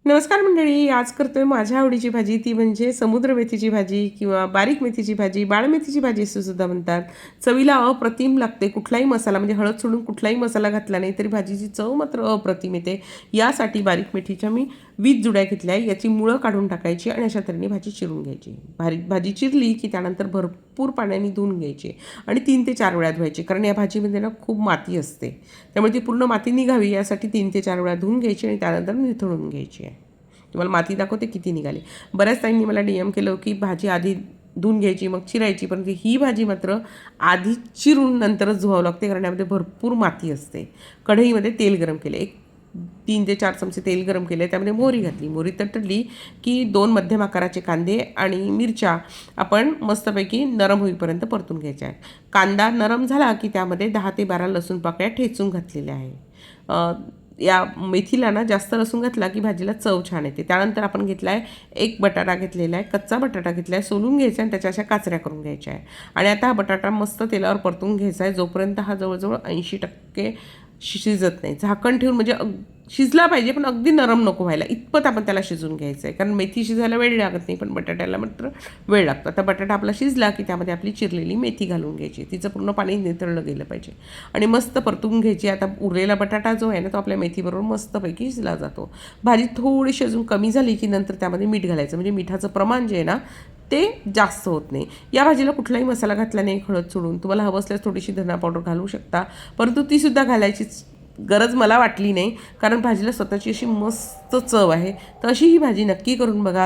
नमस्कार मंडळी. आज करतोय माझ्या आवडीची भाजी, ती म्हणजे समुद्र मेथीची भाजी किंवा बारीक मेथीची भाजी, बाळमेथीची भाजी असं सुद्धा म्हणतात. चवीला अप्रतिम लागते. कुठलाही मसाला म्हणजे हळद सोडून कुठलाही मसाला घातला नाही तरी भाजीची चव मात्र अप्रतिम येते. यासाठी बारीक मेथीच्या मी 20 जुड्या घेतल्या आहे. याची मुळं काढून टाकायची आणि अशा तऱ्हेने भाजी चिरून घ्यायची. भाजी चिरली की त्यानंतर भरपूर पाण्याने धुवून घ्यायची आणि 3 ते 4 वेळा धुवायची, कारण या भाजीमध्ये ना खूप माती असते. त्यामुळे ती पूर्ण माती निघावी यासाठी 3 ते 4 वेळा धुवून घ्यायची आणि त्यानंतर निथळून घ्यायची आहे. तुम्हाला माती दाखवते किती निघाली. बऱ्याच ताईंनी मला DM केलं की भाजी आधी धुवून घ्यायची मग चिरायची, परंतु ही भाजी मात्र आधी चिरून नंतरच धुवावं लागते, कारण यामध्ये भरपूर माती असते. कढईमध्ये तेल गरम केले, 3 ते 4 चमचे तेल गरम केले, त्यामध्ये मोहरी घातली. मोहरी तडतडली की 2 मध्यम आकाराचे कांदे आणि मिरच्या आपण मस्तपैकी नरम होईपर्यंत परतून घ्यायच्या आहे. कांदा नरम झाला की त्यामध्ये 10 ते 12 लसूण पाकळ्या ठेचून घातलेल्या आहे. या मेथीला ना जास्त लसूण घातला की भाजीला चव छान येते. त्यानंतर आपण घेतला आहे एक बटाटा घेतलेला आहे, कच्चा बटाटा घेतला आहे, सोलून घ्यायचा आणि त्याच्या अशा काचऱ्या करून घ्यायच्या आहे. आणि आता हा बटाटा मस्त तेलावर परतून घ्यायचा आहे, जोपर्यंत हा जवळजवळ 80% शिजत नाही. झाकण ठेवून म्हणजे शिजला पाहिजे पण अगदी नरम नको व्हायला इतपत आपण त्याला शिजून घ्यायचं आहे, कारण मेथी शिजायला वेळ लागत नाही पण बटाट्याला मात्र वेळ लागतो. आता बटाटा आपला शिजला की त्यामध्ये आपली चिरलेली मेथी घालून घ्यायची, तिचं पूर्ण पाणी निथळलं गेलं पाहिजे आणि मस्त परतून घ्यायची. आता उरलेला बटाटा जो आहे ना तो आपल्या मेथीबरोबर मस्तपैकी शिजला जातो. भाजी थोडीशी अजून कमी झाली की नंतर त्यामध्ये मीठ घालायचं, म्हणजे मिठाचं प्रमाण जे आहे ना ते जास्त होत नाही. या भाजीला कुठलाही मसाला घातला नाही, हळद सोडून. तुम्हाला हवं असल्यास थोडीशी धना पावडर घालू शकता, परंतु तीसुद्धा घालायचीच गरज मला वाटली नाही, कारण भाजीला स्वतःची अशी मस्त चव आहे. तर अशी ही भाजी नक्की करून बघा.